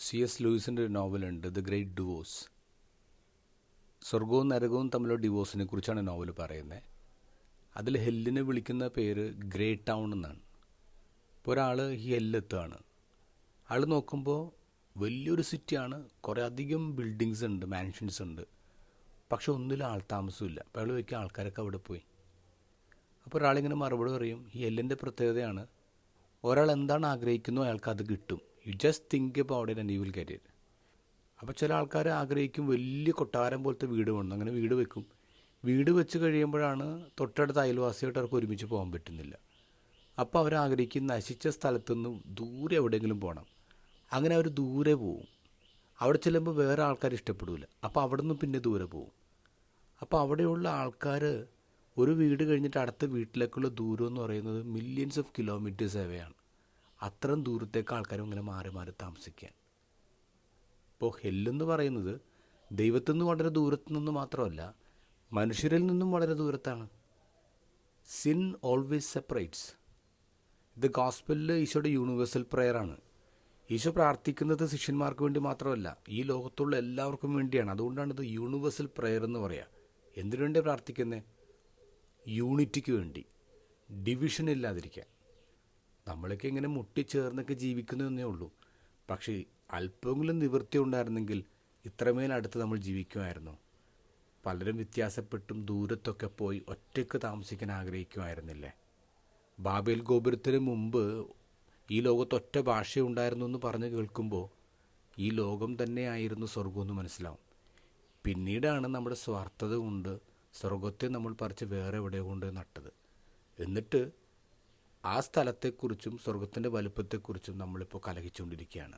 C.S. ലൂയിസിൻ്റെ ഒരു നോവലുണ്ട്, the great divorce. സ്വർഗവും നരകവും തമ്മിലുള്ള ഡിവോഴ്സിനെ കുറിച്ചാണ് നോവൽ പറയുന്നത്. അതിൽ ഹെല്ലിനെ വിളിക്കുന്ന പേര് ഗ്രേറ്റ് ടൗൺ എന്നാണ്. ഇപ്പോൾ ഒരാൾ ഈ ഹെല്ലെത്തുകയാണ്. ആൾ നോക്കുമ്പോൾ വലിയൊരു സിറ്റിയാണ്, കുറേ അധികം ബിൽഡിങ്സ് ഉണ്ട്, മാൻഷൻസ് ഉണ്ട്, പക്ഷെ ഒന്നിലും ആൾ താമസമില്ല. അപ്പോൾ അയാൾ വയ്ക്കുക ആൾക്കാരൊക്കെ അവിടെ പോയി. അപ്പോൾ ഒരാളിങ്ങനെ മറുപടി പറയും, ഈ ഹെല്ലിൻ്റെ പ്രത്യേകതയാണ് ഒരാൾ എന്താണ് ആഗ്രഹിക്കുന്നോ അയാൾക്ക് അത് കിട്ടും. You just think about it and you will get it. അപ്പോൾ ചില ആൾക്കാർ ആഗ്രഹിക്കും വലിയ കൊട്ടാരം പോലത്തെ വീട് വേണം, അങ്ങനെ വീട് വെക്കും. വീട് വെച്ച് കഴിയുമ്പോഴാണ് തൊട്ടടുത്ത അയൽവാസിയായിട്ട് അവർക്ക് ഒരുമിച്ച് പോകാൻ പറ്റുന്നില്ല. അപ്പോൾ അവർ ആഗ്രഹിക്കും നശിച്ച സ്ഥലത്തുനിന്ന് ദൂരെ എവിടെയെങ്കിലും പോകണം. അങ്ങനെ അവർ ദൂരെ പോവും. അവിടെ ചെല്ലുമ്പോൾ വേറെ ആൾക്കാർ ഇഷ്ടപ്പെടില്ല, അപ്പോൾ അവിടെ നിന്ന് പിന്നെ ദൂരെ പോവും. അപ്പോൾ അവിടെയുള്ള ആൾക്കാർ ഒരു വീട് കഴിഞ്ഞിട്ട് അടുത്ത വീട്ടിലേക്കുള്ള ദൂരം എന്ന് പറയുന്നത് മില്യൺസ് ഓഫ് കിലോമീറ്റേഴ്സ് അവയാണ്. അത്രയും ദൂരത്തേക്ക് ആൾക്കാരും ഇങ്ങനെ മാറി മാറി താമസിക്കാൻ. ഇപ്പോൾ ഹെല്ലെന്ന് പറയുന്നത് ദൈവത്തിൽ നിന്ന് വളരെ ദൂരത്തു നിന്ന് മാത്രമല്ല, മനുഷ്യരിൽ നിന്നും വളരെ ദൂരത്താണ്. Sin always separates. ഇത് ഗോസ്പലിൽ ഈശോയുടെ യൂണിവേഴ്സൽ പ്രെയറാണ്. ഈശോ പ്രാർത്ഥിക്കുന്നത് ശിഷ്യന്മാർക്ക് വേണ്ടി മാത്രമല്ല, ഈ ലോകത്തുള്ള എല്ലാവർക്കും വേണ്ടിയാണ്. അതുകൊണ്ടാണ് ഇത് യൂണിവേഴ്സൽ പ്രെയർ എന്ന് പറയുക. എന്തിനു വേണ്ടിയാണ് പ്രാർത്ഥിക്കുന്നത്? യൂണിറ്റിക്ക് വേണ്ടി, ഡിവിഷൻ ഇല്ലാതിരിക്കാൻ. നമ്മളൊക്കെ ഇങ്ങനെ മുട്ടിച്ചേർന്നൊക്കെ ജീവിക്കുന്നതേ ഉള്ളൂ. പക്ഷേ അല്പമെങ്കിലും നിവൃത്തി ഉണ്ടായിരുന്നെങ്കിൽ ഇത്രമേൽ അടുത്ത് നമ്മൾ ജീവിക്കുമായിരുന്നു. പലരും വ്യത്യാസപ്പെട്ടും ദൂരത്തൊക്കെ പോയി ഒറ്റയ്ക്ക് താമസിക്കാൻ ആഗ്രഹിക്കുമായിരുന്നില്ലേ? ബാബേൽ ഗോപുരത്തിന് മുമ്പ് ഈ ലോകത്ത് ഒറ്റ ഭാഷയുണ്ടായിരുന്നു എന്ന് പറഞ്ഞ് കേൾക്കുമ്പോൾ ഈ ലോകം തന്നെയായിരുന്നു സ്വർഗമെന്ന് മനസ്സിലാവും. പിന്നീടാണ് നമ്മുടെ സ്വാർത്ഥത കൊണ്ട് സ്വർഗത്തെ നമ്മൾ പറിച്ച് വേറെ എവിടെ കൊണ്ട് നട്ടത്. എന്നിട്ട് ആ സ്ഥലത്തെക്കുറിച്ചും സ്വർഗത്തിൻ്റെ വലുപ്പത്തെക്കുറിച്ചും നമ്മളിപ്പോൾ കലഹിച്ചുകൊണ്ടിരിക്കുകയാണ്.